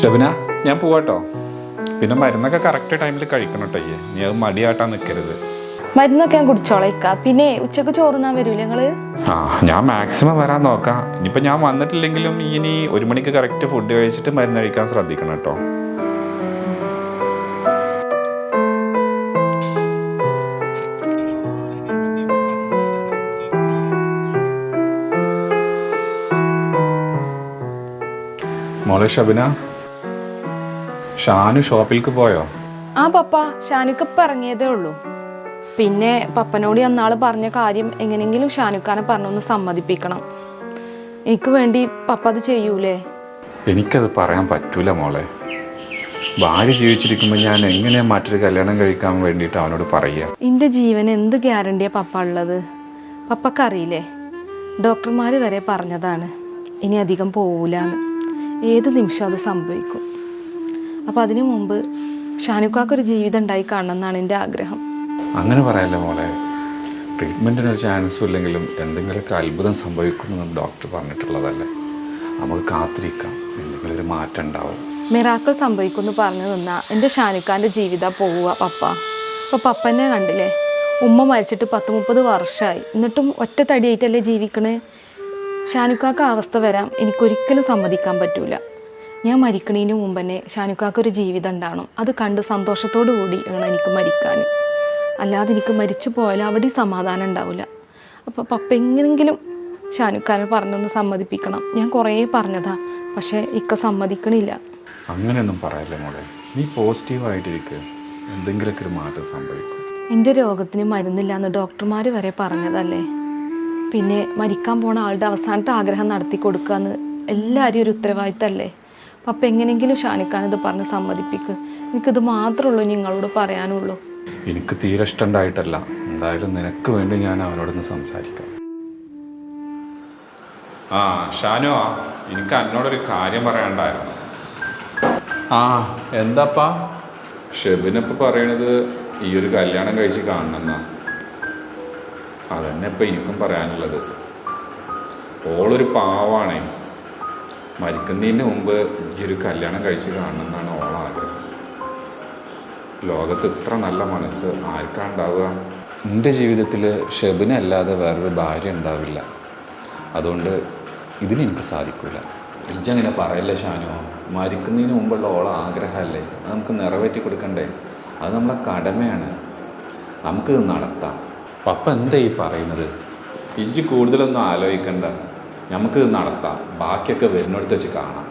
ഷബിന, ഞാൻ പോവാട്ടോ. പിന്നെ മരുന്നൊക്കെ കറക്റ്റ് ടൈമിൽ കഴിക്കണം കേട്ടോ. നീ അത് മടിയാട്ടാൻ നിൽക്കരുത്. മരുന്നൊക്കെ ഞാൻ കുടിച്ചോളേക്ക. പിന്നെ ഉച്ചക്ക് ചോറുന്നാൻ വരൂല നിങ്ങള്? ഞാൻ മാക്സിമം വരാൻ നോക്കാം. ഇനിയിപ്പോൾ ഞാൻ വന്നിട്ടില്ലെങ്കിലും ഇനി 1 മണിക്ക് കറക്റ്റ് ഫുഡ് കഴിച്ചിട്ട് മരുന്ന് കഴിക്കാൻ ശ്രദ്ധിക്കണം കേട്ടോ. മോളെ ഷബിന, ഷാനു ഷോപ്പിലേക്ക് പോയോ? ആ പപ്പ, ഷാനുക്കപ്പ് ഇറങ്ങിയതേ ഉള്ളൂ. പിന്നെ പപ്പനോട് അന്നാള് പറഞ്ഞ കാര്യം എങ്ങനെയെങ്കിലും ഷാനുക്കാനെ പറഞ്ഞൊന്ന് സമ്മതിപ്പിക്കണം. എനിക്ക് വേണ്ടി പപ്പ അത് ചെയ്യൂലേ? എനിക്കത് പറയാൻ പറ്റൂല മോളെ. ഭാര്യ ജീവിച്ചിരിക്കുമ്പോൾ ഞാൻ എങ്ങനെയാ മറ്റൊരു കല്യാണം കഴിക്കാൻ വേണ്ടിയിട്ട് അവനോട് പറയുക? എൻ്റെ ജീവന് എന്ത് ഗ്യാരണ്ടിയാ പപ്പ ഉള്ളത്? പപ്പക്കറിയില്ലേ, ഡോക്ടർമാർ വരെ പറഞ്ഞതാണ് ഇനി അധികം പോകൂലെന്ന്. ഏത് നിമിഷം അത് സംഭവിക്കും. അപ്പം അതിനു മുമ്പ് ഷാനുക്കാക്കൊരു ജീവിതം ഉണ്ടായി കാണണം എന്നാണ് എൻ്റെ ആഗ്രഹം. അങ്ങനെ പറയല്ലേ മോളെ. ട്രീറ്റ്മെൻറ്റിനൊരു ചാൻസും ഇല്ലെങ്കിലും എന്തെങ്കിലുമൊക്കെ അത്ഭുതം സംഭവിക്കുമെന്ന് ഡോക്ടർ പറഞ്ഞിട്ടുള്ളതല്ലേ. നമുക്ക് കാത്തിരിക്കാം, എന്തെങ്കിലും ഒരു മാറ്റം ഉണ്ടാവും. മിറാക്കിൾ സംഭവിക്കുമെന്ന് പറഞ്ഞു നിന്നാൽ എൻ്റെ ഷാനുക്കാൻ്റെ ജീവിതം പോവുക പപ്പ. അപ്പോൾ പപ്പനെ കണ്ടില്ലേ, ഉമ്മ മരിച്ചിട്ട് 10-30 വർഷമായി, എന്നിട്ടും ഒറ്റ തടിയായിട്ടല്ലേ ജീവിക്കണേ. ഷാനുക്കാക്ക് അവസ്ഥ വരാം എനിക്കൊരിക്കലും സമ്മതിക്കാൻ പറ്റൂല. ഞാൻ മരിക്കണതിന് മുമ്പ് തന്നെ ഷാനുക്കാക്കൊരു ജീവിതം ഉണ്ടാവണം. അത് കണ്ട് സന്തോഷത്തോടു കൂടി വേണം എനിക്ക് മരിക്കാൻ. അല്ലാതെ എനിക്ക് മരിച്ചു പോയാലും അവിടെ സമാധാനം ഉണ്ടാവില്ല. അപ്പോൾ പപ്പ എങ്ങനെയെങ്കിലും ഷാനുക്കാനെ പറഞ്ഞൊന്ന് സമ്മതിപ്പിക്കണം. ഞാൻ കുറേ പറഞ്ഞതാ, പക്ഷേ ഇക്ക സമ്മതിക്കണില്ല. അങ്ങനെയൊന്നും പറയല്ലേ മോളെ. നീ പോസിറ്റീവായിട്ടിരിക്കുക, എന്തെങ്കിലുമൊക്കെ ഒരു മാറ്റം സംഭവിക്കും. എൻ്റെ രോഗത്തിന് മരുന്നില്ല എന്ന് ഡോക്ടർമാർ വരെ പറഞ്ഞതല്ലേ. പിന്നെ മരിക്കാൻ പോണ ആളുടെ അവസാനത്തെ ആഗ്രഹം നടത്തി കൊടുക്കുക എന്ന് എല്ലാവരും ഒരു ഉത്തരവാദിത്തമല്ലേ. പപ്പ എങ്ങനെയെങ്കിലും ഷാനുക്കാനത് പറഞ്ഞ് സമ്മതിപ്പിക്കുക. എനിക്കിത് മാത്രമേ ഉള്ളൂ നിങ്ങളോട് പറയാനുള്ളൂ. എനിക്ക് തീരെ ഇഷ്ടമുണ്ടായിട്ടല്ല. എന്തായാലും നിനക്ക് വേണ്ടി ഞാൻ അവനോടൊന്ന് സംസാരിക്കാം. ഷാനു, എനിക്ക് എന്നോടൊരു കാര്യം പറയാനുണ്ടായിരുന്നു. എന്താപ്പാ? ഷെബിനിപ്പോൾ പറയണത് ഈ ഒരു കല്യാണം കഴിച്ച് കാണണമെന്നാ. അതന്നെ ഇപ്പം എനിക്കും പറയാനുള്ളത്. ഓളൊരു പാവാണേ. മരിക്കുന്നതിന് മുമ്പ് ഈ ഒരു കല്യാണം കഴിച്ച് കാണണമെന്നാണ് ഓളാഗ്രഹം. ലോകത്ത് ഇത്ര നല്ല മനസ്സ് ആർക്കാണ്ടാവുക? എൻ്റെ ജീവിതത്തിൽ ഷെബിനല്ലാതെ വേറൊരു ഭാര്യ ഉണ്ടാവില്ല. അതുകൊണ്ട് ഇതിനെനിക്ക് സാധിക്കില്ല. ഇജ്ജങ്ങനെ പറയല്ലേ ഷാനു. മരിക്കുന്നതിന് മുമ്പുള്ള ഓള ആഗ്രഹമല്ലേ, അത് നമുക്ക് നിറവേറ്റി കൊടുക്കണ്ടേ? അത് നമ്മളെ കടമയാണ്. നമുക്കിത് നടത്താം. പപ്പ എന്താ ഈ പറയുന്നത്? ഇജ്ജ് കൂടുതലൊന്നും ആലോചിക്കണ്ട, നമുക്കിത് നടത്താം. ബാക്കിയൊക്കെ വരുന്നിടത്ത് വെച്ച് കാണാം.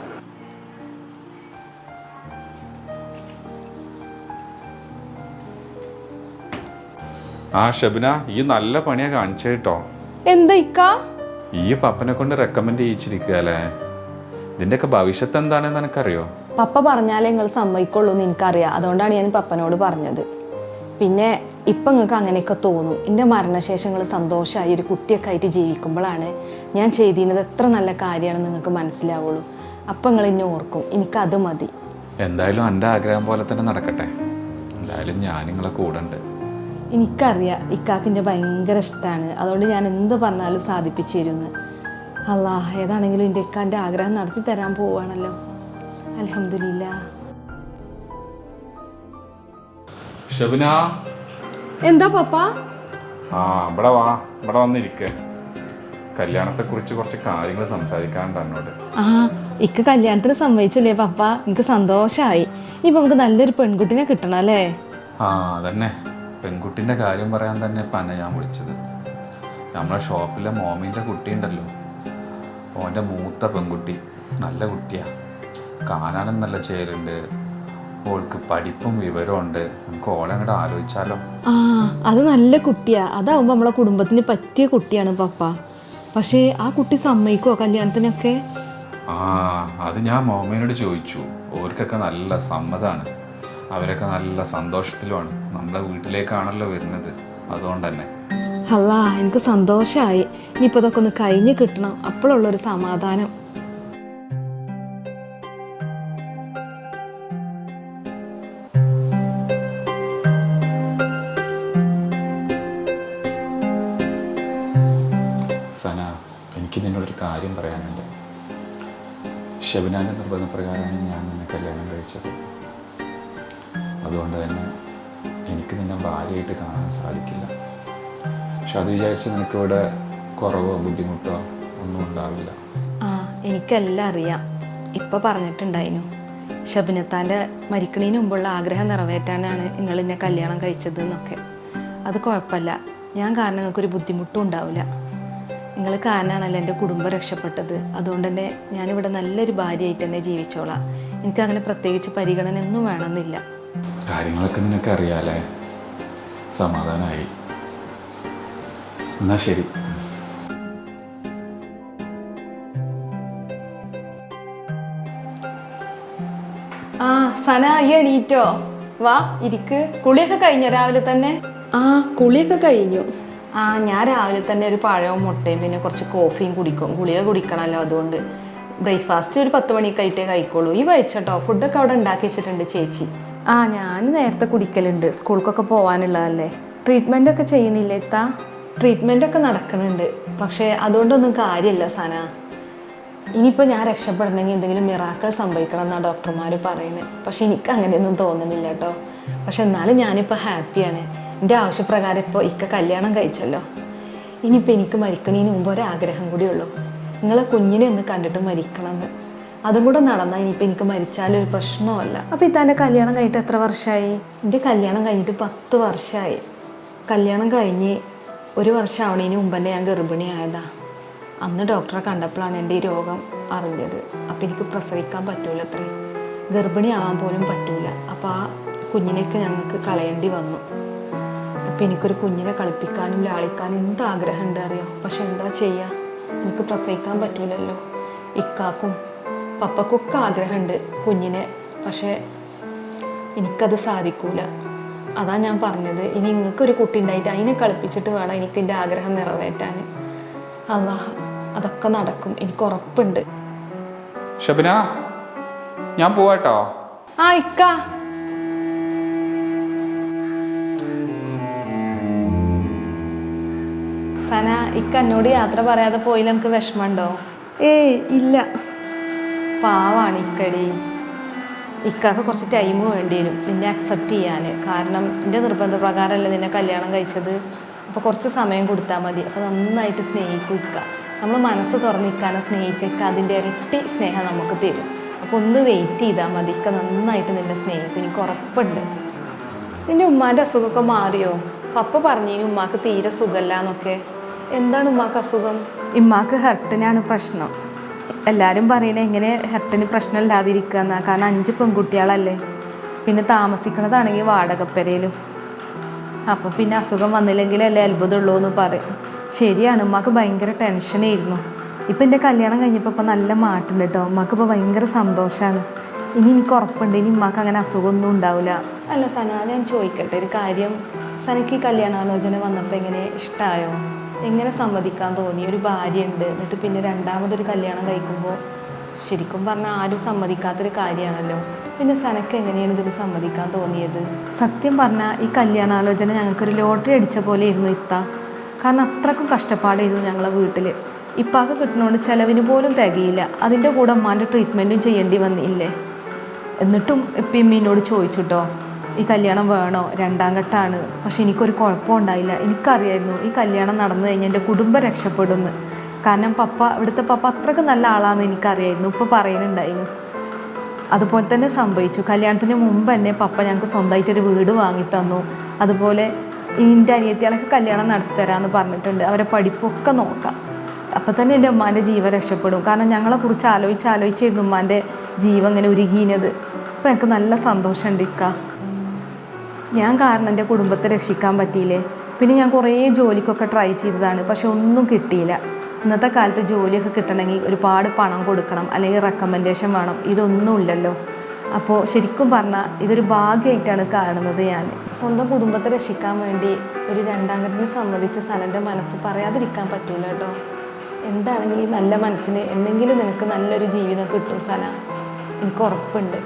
ഷബിന, ഈ നല്ല പണിയാ കാണിച്ചു കേട്ടോ. എന്താ ഇക്ക? ഈ പപ്പനെ കൊണ്ട് റെക്കമെൻഡ് ചെയ്യിച്ചിരിക്കുക അല്ലേ. ഇതിൻ്റെയൊക്കെ ഭവിഷ്യത്ത് എന്താണെന്ന് എനിക്കറിയോ? പപ്പ പറഞ്ഞാലേ നിങ്ങൾ സമ്മതിക്കുള്ളൂ എന്ന് എനിക്കറിയാം. അതുകൊണ്ടാണ് ഞാൻ പപ്പനോട് പറഞ്ഞത്. പിന്നെ ഇപ്പം നിങ്ങൾക്ക് അങ്ങനെയൊക്കെ തോന്നും. എൻ്റെ മരണശേഷം നിങ്ങൾ സന്തോഷമായി ഒരു കുട്ടിയൊക്കെ ആയിട്ട് ജീവിക്കുമ്പോഴാണ് ഞാൻ ചെയ്തിരുന്നത് എത്ര നല്ല കാര്യമാണെന്ന് നിങ്ങൾക്ക് മനസ്സിലാവുള്ളൂ. അപ്പം നിങ്ങൾ എന്നെ ഓർക്കും. എനിക്കത് മതി. എന്തായാലും എൻ്റെ ആഗ്രഹം പോലെ തന്നെ നടക്കട്ടെ. എന്തായാലും ഞാൻ നിങ്ങളെ കൂടെ ഉണ്ട്. എനിക്കറിയാം ഇക്കാക്കിൻ്റെ ഭയങ്കര ഇഷ്ടമാണ്. അതുകൊണ്ട് ഞാൻ എന്ത് പറഞ്ഞാലും സാധിപ്പിച്ചു തരുമെന്ന്. അല്ലാ, ഏതാണെങ്കിലും എൻ്റെ ഇക്കാൻ്റെ ആഗ്രഹം നടത്തി തരാൻ പോവുകയാണല്ലോ. അൽഹംദുലില്ലാ. ഷബിന, എന്താ പപ്പ? ഇവിടെ വാ, ഇവിടെ വന്നിരിക്കേ. കല്യാണത്തെക്കുറിച്ച് കുറച്ച് കാര്യങ്ങൾ സംസാരിക്കാനുണ്ട് എന്നോട്. ഇക്ക കല്യാണത്തിന് സമ്മതിച്ചില്ലേ പപ്പ? എനിക്ക് സന്തോഷമായി. ഇനിയിപ്പോൾ നമുക്ക് നല്ലൊരു പെൺകുട്ടിനെ കിട്ടണം അല്ലേ? അതന്നെ, പെൺകുട്ടിൻ്റെ കാര്യം പറയാൻ തന്നെ ഇപ്പം എന്നെ ഞാൻ വിളിച്ചത്. നമ്മളെ ഷോപ്പിലെ മോമിൻ്റെ കുട്ടിയുണ്ടല്ലോ, ഓൻ്റെ മൂത്ത പെൺകുട്ടി നല്ല കുട്ടിയാണ്. കാണാനും നല്ല ചേരുണ്ട്. ഓൾക്ക് പഠിപ്പും വിവരവും ഉണ്ട്. നമുക്ക് ഓളെ അങ്ങോട്ട് ആലോചിച്ചാലോ? അത് നല്ല കുട്ടിയാ. അതാവുമ്പോൾ നമ്മളെ കുടുംബത്തിന് പറ്റിയ കുട്ടിയാണ് പപ്പ. പക്ഷേ ആ കുട്ടി സമ്മതിക്കുമോ കല്യാണത്തിനൊക്കെ? അത് ഞാൻ മോമിനോട് ചോദിച്ചു. ഓർക്കൊക്കെ നല്ല സമ്മതമാണ്. അവരൊക്കെ നല്ല സന്തോഷത്തിലുമാണ്. നമ്മളെ വീട്ടിലേക്കാണല്ലോ വരുന്നത്, അതുകൊണ്ട് തന്നെ. അല്ലാ, എനിക്ക് സന്തോഷമായി. ഇനിയിപ്പോൾ ഇതൊക്കെ ഒന്ന് കഴിഞ്ഞ് കിട്ടണം, അപ്പോഴുള്ളൊരു സമാധാനം. സന, എനിക്ക് നിന്നോടൊരു കാര്യം പറയാനുണ്ട്. ഷെബിനാൻ്റെ നിർബന്ധപ്രകാരമാണ് ഞാൻ നിന്നെ കല്യാണം കഴിച്ചത്. അതുകൊണ്ട് തന്നെ എനിക്ക് നിന്നെ ഭാര്യയായിട്ട് കാണാൻ സാധിക്കില്ല. പക്ഷെ അത് വിചാരിച്ച് നിനക്കിവിടെ കുറവോ ബുദ്ധിമുട്ടോ ഒന്നും ഉണ്ടാവില്ല. ആ, എനിക്കെല്ലാം അറിയാം. ഇപ്പം പറഞ്ഞിട്ടുണ്ടായിരുന്നു, ഷബിനത്താൻ്റെ മരിക്കണീന് മുമ്പുള്ള ആഗ്രഹം നിറവേറ്റാനാണ് നിങ്ങൾ എന്നെ കല്യാണം കഴിച്ചത് എന്നൊക്കെ. അത് കുഴപ്പമില്ല, ഞാൻ കാരണം നിങ്ങൾക്കൊരു ബുദ്ധിമുട്ടും ഉണ്ടാവില്ല. നിങ്ങൾ കാരണമാണല്ലോ എൻ്റെ കുടുംബം രക്ഷപ്പെട്ടത്. അതുകൊണ്ട് തന്നെ ഞാനിവിടെ നല്ലൊരു ഭാര്യയായിട്ട് തന്നെ ജീവിച്ചോളാം. എനിക്കങ്ങനെ പ്രത്യേകിച്ച് പരിഗണന ഒന്നും വേണമെന്നില്ല. കാര്യങ്ങളൊക്കെ നിനക്ക് അറിയാലേ? സമാധാനമായി. എന്നാ ശരി. ആ സന, ഈ എണീറ്റോ? വാ ഇരിക്ക്. കുളിയൊക്കെ കഴിഞ്ഞോ രാവിലെ തന്നെ? ആ, കുളിയൊക്കെ കഴിഞ്ഞു. ആ, ഞാൻ രാവിലെ തന്നെ ഒരു പഴവും മുട്ടയും പിന്നെ കുറച്ച് കോഫിയും കുടിക്കും. ഗുളിക കുടിക്കണമല്ലോ, അതുകൊണ്ട് ബ്രേക്ക്ഫാസ്റ്റ് ഒരു 10 മണിക്കായിട്ടേ കഴിക്കുള്ളൂ. ഈ കഴിച്ചോട്ടോ, ഫുഡൊക്കെ അവിടെ ഉണ്ടാക്കി വെച്ചിട്ടുണ്ട് ചേച്ചി. ആ, ഞാൻ നേരത്തെ കുടിക്കലുണ്ട്, സ്കൂൾക്കൊക്കെ പോകാനുള്ളതല്ലേ. ട്രീറ്റ്മെൻറ്റൊക്കെ ചെയ്യണില്ലേ എത്താ? ട്രീറ്റ്മെൻറ്റൊക്കെ നടക്കുന്നുണ്ട്, പക്ഷേ അതുകൊണ്ടൊന്നും കാര്യമില്ല സന. ഇനിയിപ്പോൾ ഞാൻ രക്ഷപ്പെടണമെങ്കിൽ എന്തെങ്കിലും മിറാക്കൾ സംഭവിക്കണം എന്നാണ് ഡോക്ടർമാർ പറയുന്നത്. പക്ഷെ എനിക്ക് അങ്ങനെയൊന്നും തോന്നുന്നില്ല കേട്ടോ. പക്ഷെ എന്നാലും ഞാനിപ്പോൾ ഹാപ്പിയാണ്. എൻ്റെ ആവശ്യപ്രകാരം ഇപ്പോൾ ഇക്ക കല്യാണം കഴിച്ചല്ലോ. ഇനിയിപ്പോൾ എനിക്ക് മരിക്കണതിന് മുമ്പ് ഒരാഗ്രഹം കൂടി ഉള്ളൂ, നിങ്ങളെ കുഞ്ഞിനെ ഒന്ന് കണ്ടിട്ട് മരിക്കണമെന്ന്. അതും കൂടെ നടന്നാൽ ഇനിയിപ്പോൾ എനിക്ക് മരിച്ചാലും ഒരു പ്രശ്നമല്ല. അപ്പോൾ ഇതാൻ്റെ കല്യാണം കഴിഞ്ഞിട്ട് എത്ര വർഷമായി? എൻ്റെ കല്യാണം കഴിഞ്ഞിട്ട് 10 വർഷമായി. കല്യാണം കഴിഞ്ഞ് 1 വർഷം ആവണതിന് മുമ്പ് തന്നെ ഞാൻ ഗർഭിണിയായതാ. അന്ന് ഡോക്ടറെ കണ്ടപ്പോഴാണ് എൻ്റെ ഈ രോഗം അറിഞ്ഞത്. അപ്പോൾ എനിക്ക് പ്രസവിക്കാൻ പറ്റൂല, അത്രേ ഗർഭിണിയാവാൻ പോലും പറ്റൂല. അപ്പോൾ ആ കുഞ്ഞിനെയൊക്കെ ഞങ്ങൾക്ക് കളയേണ്ടി വന്നു. അപ്പോൾ എനിക്കൊരു കുഞ്ഞിനെ കളിപ്പിക്കാനും ലാളിക്കാനും എന്ത് ആഗ്രഹമുണ്ട് അറിയോ. പക്ഷെ എന്താ ചെയ്യുക, എനിക്ക് പ്രസവിക്കാൻ പറ്റൂലല്ലോ. ഇക്കാക്കും പപ്പക്കൊക്കെ ആഗ്രഹമുണ്ട് കുഞ്ഞിനെ, പക്ഷേ എനിക്കത് സാധിക്കൂല. അതാ ഞാൻ പറഞ്ഞത്, ഇനി നിങ്ങൾക്കൊരു കുട്ടി ഉണ്ടായിട്ട് അതിനെ കളിപ്പിച്ചിട്ട് വേണം എനിക്ക് എൻ്റെ ആഗ്രഹം നിറവേറ്റാൻ. അല്ലാഹ് അതൊക്കെ നടക്കും, എനിക്ക് ഉറപ്പുണ്ട്. ഷബിന, ഞാൻ പോവാട്ടോ. ആ ഇക്ക. സന, ഇക്ക എന്നോട് യാത്ര പറയാതെ പോയില്ല, എനിക്ക് വിഷമമുണ്ടോ? ഏയ് ഇല്ല. പാവാണ് ഇക്കടി. ഇക്കൊക്കെ കുറച്ച് ടൈം വേണ്ടി വരും നിന്നെ അക്സെപ്റ്റ് ചെയ്യാൻ. കാരണം എൻ്റെ നിർബന്ധപ്രകാരമല്ല നിന്നെ കല്യാണം കഴിച്ചത്. അപ്പോൾ കുറച്ച് സമയം കൊടുത്താൽ മതി. അപ്പോൾ നന്നായിട്ട് സ്നേഹിക്കും ഇക്ക. നമ്മൾ മനസ്സ് തുറന്നിക്കാനെ സ്നേഹിച്ചേക്ക അതിൻ്റെ ഇരട്ടി സ്നേഹം നമുക്ക് തരും. അപ്പോൾ ഒന്ന് വെയിറ്റ് ചെയ്താൽ മതി, ഇക്ക നന്നായിട്ട് നിന്നെ സ്നേഹിക്കും, എനിക്ക് ഉറപ്പുണ്ട്. നിൻ്റെ ഉമ്മാൻ്റെ അസുഖമൊക്കെ മാറിയോ? പപ്പ പറഞ്ഞതിന് ഉമ്മാക്ക് തീരെ സുഖമല്ല എന്നൊക്കെ. എന്താണ് ഉമ്മാക്ക് അസുഖം? ഉമ്മാക്ക് ഹെർട്ടിനാണ് പ്രശ്നം. എല്ലാവരും പറയണേ എങ്ങനെ ഹെർട്ടിന് പ്രശ്നം ഇല്ലാതിരിക്കുക എന്നാണ്. കാരണം 5 പെൺകുട്ടികളല്ലേ, പിന്നെ താമസിക്കണതാണെങ്കിൽ വാടകപ്പെരയിലും. അപ്പോൾ പിന്നെ അസുഖം വന്നില്ലെങ്കിലല്ലേ അത്ഭുതമുള്ളൂ എന്ന് പറയും. ശരിയാണ്, ഉമ്മാക്ക് ഭയങ്കര ടെൻഷനായിരുന്നു. ഇപ്പം എൻ്റെ കല്യാണം കഴിഞ്ഞപ്പോൾ ഇപ്പോൾ നല്ല മാറ്റമുണ്ട് കേട്ടോ. ഉമ്മാക്ക് ഇപ്പോൾ ഭയങ്കര സന്തോഷമാണ്. ഇനി എനിക്ക് ഉറപ്പുണ്ട് ഇനി ഉമ്മാക്ക് അങ്ങനെ അസുഖമൊന്നും ഉണ്ടാവില്ല. അല്ല സന, ഞാൻ ചോദിക്കട്ടെ ഒരു കാര്യം. സനക്ക് ഈ കല്യാണാലോചന വന്നപ്പോൾ എങ്ങനെ ഇഷ്ടമായോ? എങ്ങനെ സമ്മതിക്കാൻ തോന്നി? ഒരു ഭാര്യ ഉണ്ട്, എന്നിട്ട് പിന്നെ രണ്ടാമതൊരു കല്യാണം കഴിക്കുമ്പോൾ ശരിക്കും പറഞ്ഞാൽ ആരും സമ്മതിക്കാത്തൊരു കാര്യമാണല്ലോ. പിന്നെ സനക്ക് എങ്ങനെയാണ് ഇതിന് സമ്മതിക്കാൻ തോന്നിയത്? സത്യം പറഞ്ഞാൽ ഈ കല്യാണാലോചന ഞങ്ങൾക്കൊരു ലോട്ടറി അടിച്ച പോലെ ഇരുന്നു ഇത്ത. കാരണം അത്രക്കും കഷ്ടപ്പാടായിരുന്നു ഞങ്ങളെ വീട്ടിൽ. ഇപ്പാക്ക് കിട്ടുന്നതുകൊണ്ട് ചിലവിന് പോലും തികയില്ല. അതിൻ്റെ കൂടെ ഉമ്മാൻ്റെ ട്രീറ്റ്മെൻറ്റും ചെയ്യേണ്ടി വന്നില്ലേ. എന്നിട്ടും ഇപ്പം ഇമ്മീനോട് ചോദിച്ചു കേട്ടോ, ഈ കല്യാണം വേണോ, 2ാം ഘട്ടമാണ്. പക്ഷെ എനിക്കൊരു കുഴപ്പം ഉണ്ടായില്ല. എനിക്കറിയായിരുന്നു ഈ കല്യാണം നടന്നു കഴിഞ്ഞാൽ എൻ്റെ കുടുംബം രക്ഷപ്പെടുമെന്ന്. കാരണം ഇവിടുത്തെ പപ്പ അത്രയ്ക്ക് നല്ല ആളാണെന്ന് എനിക്കറിയായിരുന്നു. ഇപ്പോൾ പറയുന്നുണ്ടായിരുന്നു. അതുപോലെ തന്നെ സംഭവിച്ചു. കല്യാണത്തിന് മുമ്പ് തന്നെ പപ്പ ഞങ്ങൾക്ക് സ്വന്തമായിട്ടൊരു വീട് വാങ്ങിത്തന്നു. അതുപോലെ എൻ്റെ അനിയത്തികളൊക്കെ കല്യാണം നടത്തി തരാമെന്ന് പറഞ്ഞിട്ടുണ്ട്. അവരെ പഠിപ്പൊക്കെ നോക്കാം. അപ്പം തന്നെ എൻ്റെ ഉമ്മാൻ്റെ ജീവൻ രക്ഷപ്പെടും. കാരണം ഞങ്ങളെക്കുറിച്ച് ആലോചിച്ചായിരുന്നു ഉമ്മാൻ്റെ ജീവൻ ഇങ്ങനെ ഉരുകിയത്. അപ്പോൾ എനിക്ക് നല്ല സന്തോഷമുണ്ട് ഇക്ക. ഞാൻ കാരണം എൻ്റെ കുടുംബത്തെ രക്ഷിക്കാൻ പറ്റിയില്ലേ. പിന്നെ ഞാൻ കുറേ ജോലിക്കൊക്കെ ട്രൈ ചെയ്തതാണ്, പക്ഷെ ഒന്നും കിട്ടിയില്ല. ഇന്നത്തെ കാലത്ത് ജോലിയൊക്കെ കിട്ടണമെങ്കിൽ ഒരുപാട് പണം കൊടുക്കണം, അല്ലെങ്കിൽ റെക്കമെൻഡേഷൻ വേണം. ഇതൊന്നും ഇല്ലല്ലോ. അപ്പോൾ ശരിക്കും പറഞ്ഞാൽ ഇതൊരു ഭാഗ്യമായിട്ടാണ് കാണുന്നത് ഞാൻ. സ്വന്തം കുടുംബത്തെ രക്ഷിക്കാൻ വേണ്ടി ഒരു 2ാം ഘട്ടത്തിന് സംബന്ധിച്ച് സനൻ്റെ മനസ്സ് പറയാതിരിക്കാൻ പറ്റൂല കേട്ടോ. എന്താണെങ്കിൽ ഈ നല്ല മനസ്സിന് എന്തെങ്കിലും നിനക്ക് നല്ലൊരു ജീവിതം കിട്ടും സന, എനിക്ക് ഉറപ്പുണ്ട്.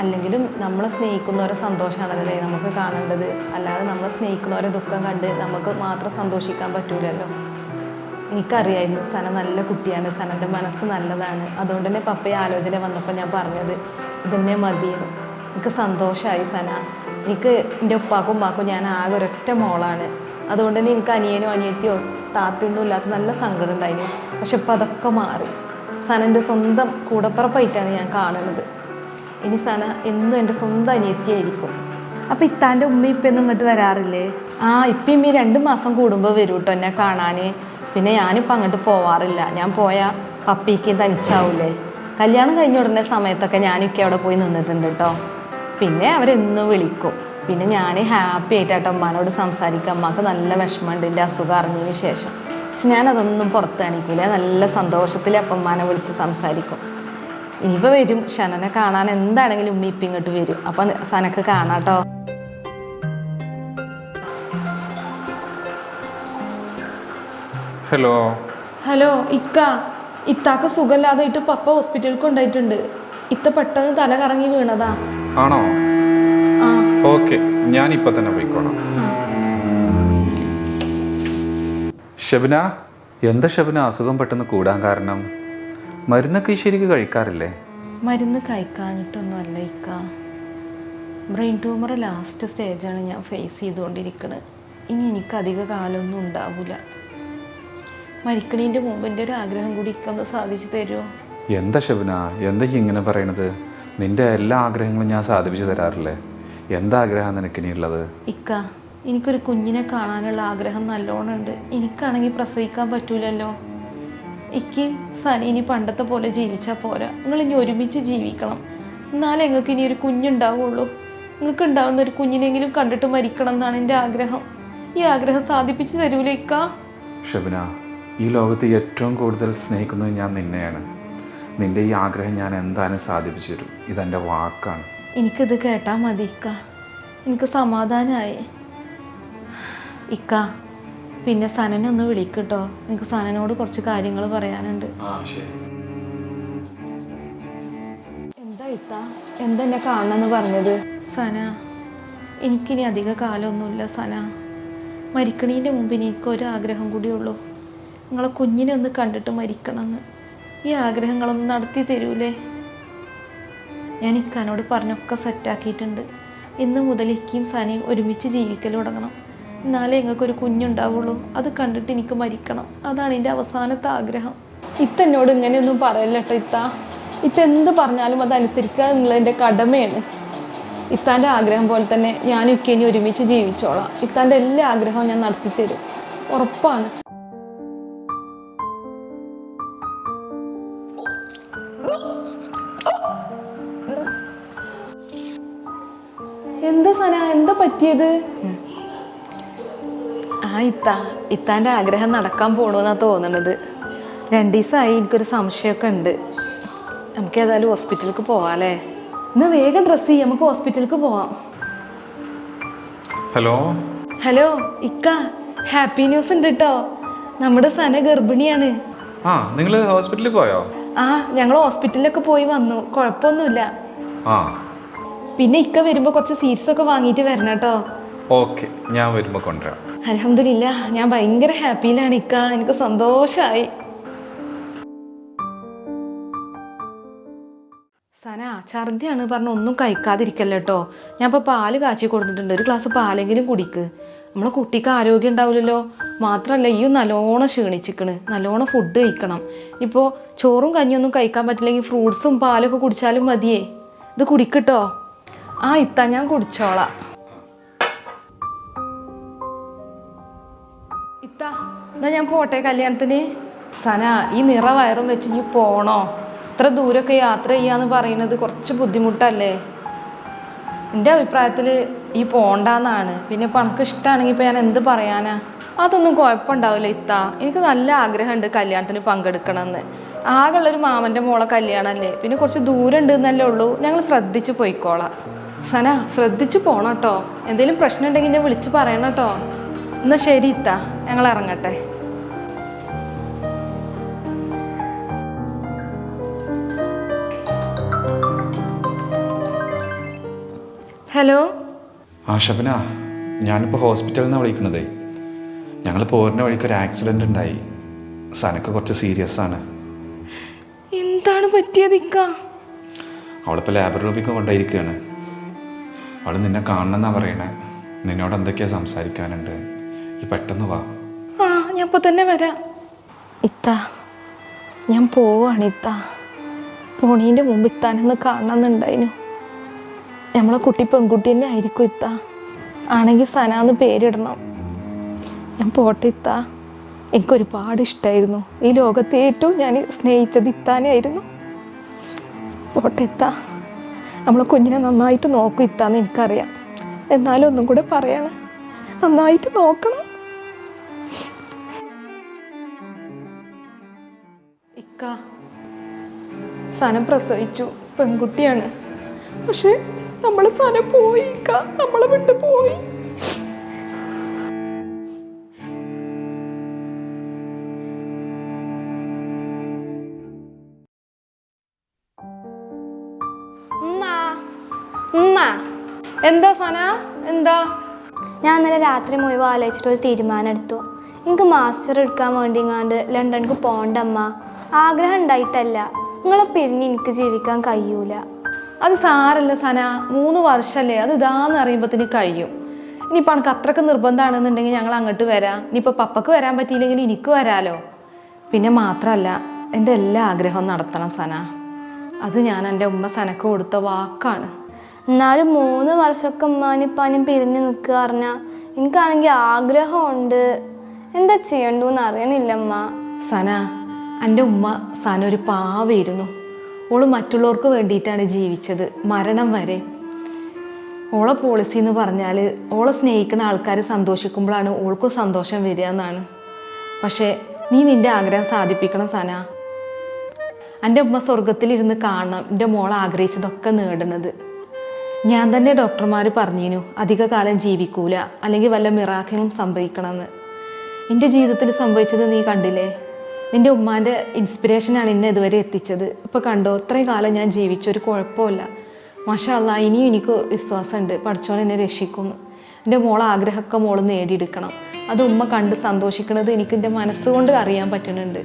അല്ലെങ്കിലും നമ്മളെ സ്നേഹിക്കുന്നവരെ സന്തോഷമാണല്ലേ നമുക്ക് കാണേണ്ടത്. അല്ലാതെ നമ്മളെ സ്നേഹിക്കുന്നവരെ ദുഃഖം കണ്ട് നമുക്ക് മാത്രം സന്തോഷിക്കാൻ പറ്റൂലല്ലോ. എനിക്കറിയായിരുന്നു സന നല്ല കുട്ടിയാണ്, സനൻ്റെ മനസ്സ് നല്ലതാണ്. അതുകൊണ്ട് തന്നെ പപ്പയെ ആലോചന വന്നപ്പോൾ ഞാൻ പറഞ്ഞത് ഇതന്നെ മതിയെന്ന്. എനിക്ക് സന്തോഷമായി സന. എനിക്ക് എൻ്റെ ഉപ്പാക്കും ഉമ്മാക്കും ഞാൻ ആകെ ഒരൊറ്റ മോളാണ്. അതുകൊണ്ട് തന്നെ എനിക്ക് അനിയനോ അനിയത്തിയോ താത്തൊന്നും ഇല്ലാത്ത നല്ല സങ്കടം ഉണ്ടായിരുന്നു. പക്ഷെ ഇപ്പം അതൊക്കെ മാറി. സനൻ്റെ സ്വന്തം കൂടപ്പിറപ്പായിട്ടാണ് ഞാൻ കാണുന്നത്. ഇനി സന എന്നും എൻ്റെ സ്വന്തം അനിയത്തിയായിരിക്കും. അപ്പം ഇത്താൻ്റെ ഉമ്മ ഇപ്പൊന്നും ഇങ്ങോട്ട് വരാറില്ലേ? ഇപ്പം ഇമ്മ 2 മാസം കൂടുമ്പോൾ വരും കേട്ടോ എന്നെ കാണാൻ. പിന്നെ ഞാനിപ്പോൾ അങ്ങോട്ട് പോവാറില്ല. ഞാൻ പോയാൽ പപ്പിക്ക് തനിച്ചാവൂലേ. കല്യാണം കഴിഞ്ഞ ഉടനെ സമയത്തൊക്കെ ഞാനൊക്കെ അവിടെ പോയി നിന്നിട്ടുണ്ട് കേട്ടോ. പിന്നെ അവരെന്നും വിളിക്കും. പിന്നെ ഞാൻ ഹാപ്പി ആയിട്ടാട്ടോ അമ്മാനോട് സംസാരിക്കുക. അമ്മക്ക് നല്ല വിഷമമുണ്ട് എൻ്റെ അസുഖം അറിഞ്ഞതിന് ശേഷം. പക്ഷെ ഞാനതൊന്നും പുറത്ത് കാണിക്കില്ല. നല്ല സന്തോഷത്തിൽ അപ്പമ്മാനെ വിളിച്ച് സംസാരിക്കും. ഇനിയിപ്പോൾ വരും ഷനനെ കാണാൻ. എന്താണെങ്കിലും ഉമ്മ ഇപ്പം ഇങ്ങോട്ട് വരും. അപ്പം സനക്ക് കാണാട്ടോ. ഹലോ ഹലോ ഇത്താക്ക് സുഖമില്ലാതായിട്ട് പപ്പ ഹോസ്പിറ്റലിൽ കൊണ്ടുപോയിട്ടുണ്ട്. ഇത്ത പെട്ടെന്ന് തല കറങ്ങി വീണതാ. ആണോ? ഓക്കെ, ഞാൻ ഇപ്പൊ തന്നെ പോയിക്കോളാം. ഷബന, എന്താ ഷബന അസുഖം പെട്ടെന്ന് കൂടാൻ കാരണം? മരുന്നൊക്കെ ശരിക്ക് കഴിക്കാറില്ലേ? മരുന്ന് കഴിക്കാഞ്ഞിട്ടൊന്നുമല്ല ഇക്ക. ബ്രെയിൻ ട്യൂമർ ലാസ്റ്റ് സ്റ്റേജാണ് ഞാൻ ഫേസ് ചെയ്തുകൊണ്ടിരിക്കുന്നത്. ഇനി എനിക്ക് അധിക കാലമൊന്നും ഉണ്ടാവില്ല. മരിക്കണീൻ്റെ മുമ്പ് എൻ്റെ ഒരു ആഗ്രഹം കൂടി ഇക്കൊന്ന് സാധിച്ചു തരുമോ? എന്താ ഷബന, എന്താ ഇങ്ങനെ പറയണത്? നിന്റെ എല്ലാ ആഗ്രഹങ്ങളും ഞാൻ സാധിപ്പിച്ചു തരാറില്ലേ? എന്താ ആഗ്രഹം നിനക്കിനിയുള്ളത്? ഇക്ക, എനിക്കൊരു കുഞ്ഞിനെ കാണാനുള്ള ആഗ്രഹം നല്ലോണം ഉണ്ട്. എനിക്കാണെങ്കിൽ പ്രസവിക്കാൻ പറ്റൂലല്ലോ. എനിക്ക് സനി ഇനി പണ്ടത്തെ പോലെ ജീവിച്ചാൽ പോരാ. നിങ്ങൾ ഇനി ഒരുമിച്ച് ജീവിക്കണം. എന്നാലേ നിങ്ങൾക്ക് ഇനി ഒരു കുഞ്ഞുണ്ടാവുള്ളൂ. നിങ്ങൾക്ക് ഉണ്ടാവുന്ന ഒരു കുഞ്ഞിനെങ്കിലും കണ്ടിട്ട് മരിക്കണം എന്നാണ് എൻ്റെ ആഗ്രഹം. ഈ ആഗ്രഹം സാധിപ്പിച്ചു തരൂലേ ഇക്ക? ഷബന, ഈ ലോകത്ത് ഏറ്റവും കൂടുതൽ സ്നേഹിക്കുന്നത് ഞാൻ നിന്നെയാണ്. നിന്റെ ഈ ആഗ്രഹം ഞാൻ എന്തായാലും സാധിപ്പിച്ചു തരും. ഇതെൻ്റെ വാക്കാണ്. എനിക്കിത് കേട്ടാൽ മതി ഇക്ക. എനിക്ക് സമാധാനമായി ഇക്ക. പിന്നെ സനനെ ഒന്ന് വിളിക്കട്ടോ. എനിക്ക് സനനോട് കുറച്ച് കാര്യങ്ങൾ പറയാനുണ്ട്. എന്താ ഇത്ത, എന്താ എന്നെ കാണണമെന്ന് പറഞ്ഞത്? സന, എനിക്കിനി അധിക കാലമൊന്നുമില്ല സന. മരിക്കണീൻ്റെ മുമ്പ് എനിക്കൊരു ആഗ്രഹം കൂടിയുള്ളൂ. നിങ്ങളെ കുഞ്ഞിനെ ഒന്ന് കണ്ടിട്ട് മരിക്കണമെന്ന്. ഈ ആഗ്രഹങ്ങളൊന്ന് നടത്തി തരൂലേ? ഞാൻ ഇക്കാനോട് പറഞ്ഞൊക്കെ സെറ്റാക്കിയിട്ടുണ്ട്. ഇന്ന് മുതൽ ഇക്കയും സനയും ഒരുമിച്ച് ജീവിക്കൽ തുടങ്ങണം. എന്നാലേ ഞങ്ങൾക്കൊരു കുഞ്ഞുണ്ടാവുള്ളൂ. അത് കണ്ടിട്ട് എനിക്ക് മരിക്കണം. അതാണ് എൻ്റെ അവസാനത്തെ ആഗ്രഹം. ഇത്തന്നോട് ഇങ്ങനെയൊന്നും പറയല്ല കേട്ടോ ഇത്ത എന്ത് പറഞ്ഞാലും അതനുസരിക്കുക എന്നുള്ളതിൻ്റെ കടമയാണ്. ഇത്താൻ്റെ ആഗ്രഹം പോലെ തന്നെ ഞാനും ഇക്കയിനി ഒരുമിച്ച് ജീവിച്ചോളാം. ഇത്താൻ്റെ എല്ലാ ആഗ്രഹവും ഞാൻ നടത്തിത്തരും, ഉറപ്പാണ്. എന്താ സന, എന്താ പറ്റിയത്? ഇത്താൻ്റെ ആഗ്രഹം നടക്കാൻ പോകണമെന്നാണ് തോന്നണത്. 2 ദിവസമായി എനിക്കൊരു സംശയമൊക്കെ ഉണ്ട്. നമുക്ക് ഏതായാലും ഹോസ്പിറ്റലിലേക്ക് പോവാല്ലേ? ഇന്ന് വേഗം ഡ്രസ്സ് ചെയ്യാം, നമുക്ക് ഹോസ്പിറ്റലിലേക്ക് പോവാം. ഹലോ ഇക്ക, ഹാപ്പി ന്യൂസ് ഉണ്ട് കേട്ടോ. നമ്മുടെ സന ഗർഭിണിയാണ്. നിങ്ങൾ ഹോസ്പിറ്റലിൽ പോയോ? ഞങ്ങൾ ഹോസ്പിറ്റലിലൊക്കെ പോയി വന്നു. കുഴപ്പമൊന്നുമില്ല. പിന്നെ ഇക്ക വരുമ്പോൾ കുറച്ച് സീറ്റ്സ് ഒക്കെ വാങ്ങിയിട്ട് വരണം കേട്ടോ. ഓക്കെ, ഞാൻ വരുമ്പോൾ കൊണ്ടുവരാം. അൽഹംദുലില്ലാ, ഞാൻ ഭയങ്കര ഹാപ്പിയിലാണ് ഇക്ക. എനിക്ക് സന്തോഷമായി. സന, ഛർദിയാണ് പറഞ്ഞ് ഒന്നും കഴിക്കാതിരിക്കല്ലോ കേട്ടോ. ഞാൻ ഇപ്പോൾ പാല് കാച്ചി കൊടുത്തിട്ടുണ്ട്. ഒരു ഗ്ലാസ് പാലെങ്കിലും കുടിക്ക്. നമ്മളെ കുട്ടിക്ക് ആരോഗ്യം ഉണ്ടാവില്ലല്ലോ. മാത്രമല്ല ഈ നല്ലോണം ക്ഷീണിച്ചിക്കണ്. നല്ലോണം ഫുഡ് കഴിക്കണം. ഇപ്പോൾ ചോറും കഞ്ഞിയൊന്നും കഴിക്കാൻ പറ്റില്ലെങ്കിൽ ഫ്രൂട്ട്സും പാലൊക്കെ കുടിച്ചാലും മതിയേ. ഇത് കുടിക്കട്ടോ. ഇത്ത, ഞാൻ കുടിച്ചോളാം. ഇത്ത, എന്നാ ഞാൻ പോട്ടെ കല്യാണത്തിന്. സന, ഈ നിറ വയറും വെച്ച് പോണോ? ഇത്ര ദൂരമൊക്കെ യാത്ര ചെയ്യാന്ന് പറയുന്നത് കുറച്ച് ബുദ്ധിമുട്ടല്ലേ? എൻ്റെ അഭിപ്രായത്തിൽ ഈ പോണ്ടാന്നാണ്. പിന്നെ ഇപ്പം എനിക്ക് ഇഷ്ടമാണെങ്കിൽ ഇപ്പം ഞാൻ എന്ത് പറയാനാ? അതൊന്നും കുഴപ്പമുണ്ടാവില്ല ഇത്ത. എനിക്ക് നല്ല ആഗ്രഹമുണ്ട് കല്യാണത്തിന് പങ്കെടുക്കണമെന്ന്. ആകെയുള്ളൊരു മാമൻ്റെ മോളെ കല്യാണമല്ലേ. പിന്നെ കുറച്ച് ദൂരം ഉണ്ട് എന്നല്ലേ ഉള്ളൂ. ഞങ്ങൾ ശ്രദ്ധിച്ച് പോയിക്കോളാം. സന, ശ്രദ്ധിച്ച് പോണം കേട്ടോ. എന്തെങ്കിലും പ്രശ്നം ഉണ്ടെങ്കിൽ എന്നെ വിളിച്ച് പറയണം കേട്ടോ. എന്നാൽ ശരി ഇത്ത, ഞങ്ങൾ ഇറങ്ങട്ടെ. ഹലോ ഷബന, ഞാനിപ്പോൾ ഹോസ്പിറ്റലിൽ നിന്നാണ് വിളിക്കണതേ. ഞങ്ങൾ പോരുന്ന വഴിക്ക് ഒരു ആക്സിഡൻ്റ് ഉണ്ടായി. സനക്ക് കുറച്ച് സീരിയസ് ആണ്. എന്താണ് പറ്റിയത് ഇക്ക? അവളിപ്പോൾ ലേബർ റൂമിലേക്ക് കൊണ്ടായിരിക്കുകയാണ്. അവൾ നിന്നെ കാണണമെന്നാണ് പറയണേ. നിന്നോട് എന്തൊക്കെയാണ് സംസാരിക്കാനുണ്ട്. ഈ പെട്ടെന്ന് വാ. ആ ഞാൻ ഇപ്പോൾ തന്നെ വരാം. ഇത്ത ഞാൻ പോവാണ് ഇത്ത. പോണീൻ്റെ മുമ്പ് ഇത്താനൊന്ന് കാണണമെന്നുണ്ടായിരുന്നു. നമ്മളെ കുട്ടി പെൺകുട്ടി തന്നെ ആയിരിക്കും ഇത്ത. ആണെങ്കിൽ സനാന്ന് പേരിടണം. ഞാൻ പോട്ടെ ഇത്ത. എനിക്കൊരുപാട് ഇഷ്ടമായിരുന്നു. ഈ ലോകത്തെ ഏറ്റവും ഞാൻ സ്നേഹിച്ചത് ഇത്താനായിരുന്നു. പോട്ടെ ഇത്ത. നമ്മളെ കുഞ്ഞിനെ നന്നായിട്ട് നോക്കും ഇത്താന്ന് എനിക്കറിയാം. എന്നാലും ഒന്നും കൂടെ പറയണം, നന്നായിട്ട് നോക്കണം. ഇക്ക സനം പ്രസവിച്ചു, പെൺകുട്ടിയാണ്. പക്ഷെ നമ്മളെ സനം പോയി ഇക്ക, നമ്മളെ വിട്ട് പോയി. എന്താ സന, എന്താ? ഞാൻ ഇന്നലെ രാത്രി മുഴുവൻ ആലോചിച്ചിട്ട് ഒരു തീരുമാനം എടുത്തു. എനിക്ക് മാസ്റ്റർ എടുക്കാൻ വേണ്ടിങ്ങാണ്ട് ലണ്ടനിക്ക് പോകണ്ടമ്മ. ആഗ്രഹം ഉണ്ടായിട്ടല്ല, നിങ്ങളെ പിരിഞ്ഞ് എനിക്ക് ജീവിക്കാൻ കഴിയൂല. അത് സാരല്ല സന, 3 വർഷമല്ലേ, അത് ഇതാന്ന് അറിയുമ്പോഴത്തേന് കഴിയും. ഇനിയിപ്പോൾ എനിക്ക് അത്രയ്ക്ക് നിർബന്ധമാണെന്നുണ്ടെങ്കിൽ ഞങ്ങൾ അങ്ങോട്ട് വരാം. ഇനിയിപ്പോൾ പപ്പക്ക് വരാൻ പറ്റിയില്ലെങ്കിൽ എനിക്ക് വരാലോ. പിന്നെ മാത്രമല്ല, എൻ്റെ എല്ലാ ആഗ്രഹവും നടത്തണം സന. അത് ഞാൻ എൻ്റെ ഉമ്മ സനക്ക് കൊടുത്ത വാക്കാണ്. എന്നാലും 3 വർഷമൊക്കെ ഉമ്മാനിപ്പാനും പിരിഞ്ഞ് നിൽക്കുക പറഞ്ഞാൽ എനിക്കാണെങ്കിൽ ആഗ്രഹമുണ്ട്. എന്താ ചെയ്യണ്ടെന്ന് അറിയണില്ലമ്മ. സന, എൻ്റെ ഉമ്മ സന ഒരു പാവമായിരുന്നു. ഓള് മറ്റുള്ളവർക്ക് വേണ്ടിയിട്ടാണ് ജീവിച്ചത്, മരണം വരെ. ഓളെ പോളിസി എന്ന് പറഞ്ഞാൽ ഓളെ സ്നേഹിക്കുന്ന ആൾക്കാർ സന്തോഷിക്കുമ്പോഴാണ് ഓൾക്കും സന്തോഷം വരിക എന്നാണ്. പക്ഷേ നീ നിൻ്റെ ആഗ്രഹം സാധിപ്പിക്കണം സന. എൻ്റെ ഉമ്മ സ്വർഗത്തിലിരുന്ന് കാണണം എൻ്റെ മോൾ ആഗ്രഹിച്ചതൊക്കെ നേടുന്നത്. ഞാൻ തന്നെ ഡോക്ടർമാർ പറഞ്ഞിരുന്നു അധിക കാലം ജീവിക്കൂല, അല്ലെങ്കിൽ വല്ല മിറാക്കിളും സംഭവിക്കണമെന്ന്. എൻ്റെ ജീവിതത്തിൽ സംഭവിച്ചത് നീ കണ്ടില്ലേ? നിൻ്റെ ഉമ്മാൻ്റെ ഇൻസ്പിറേഷനാണ് എന്നെ ഇതുവരെ എത്തിച്ചത്. ഇപ്പോൾ കണ്ടോ, ഇത്രയും കാലം ഞാൻ ജീവിച്ചൊരു കുഴപ്പമില്ല. മാഷാ അല്ലാ, ഇനിയും എനിക്ക് വിശ്വാസമുണ്ട് പഠിച്ചോൻ എന്നെ രക്ഷിക്കുന്നു. എൻ്റെ മോളെ ആഗ്രഹമൊക്കെ മോൾ നേടിയെടുക്കണം. അത് ഉമ്മ കണ്ട് സന്തോഷിക്കുന്നത് എനിക്ക് എൻ്റെ മനസ്സുകൊണ്ട് അറിയാൻ പറ്റുന്നുണ്ട്.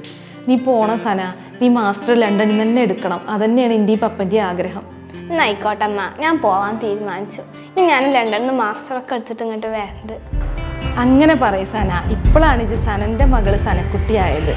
നീ പോണം സന, നീ മാസ്റ്റർ ലണ്ടനിൽ തന്നെ എടുക്കണം. അതന്നെയാണ് എൻ്റെ ഈ പപ്പൻ്റെ ആഗ്രഹം. എന്നായിക്കോട്ടമ്മ, ഞാൻ പോകാൻ തീരുമാനിച്ചു. ഇനി ഞാൻ ലണ്ടനിൽ നിന്ന് മാസ്റ്ററൊക്കെ എടുത്തിട്ട് ഇങ്ങോട്ട് വരണ്ട്. അങ്ങനെ പറയും സന. ഇപ്പോഴാണ് ഇത് സനൻ്റെ മകള് സനക്കുട്ടിയായത്.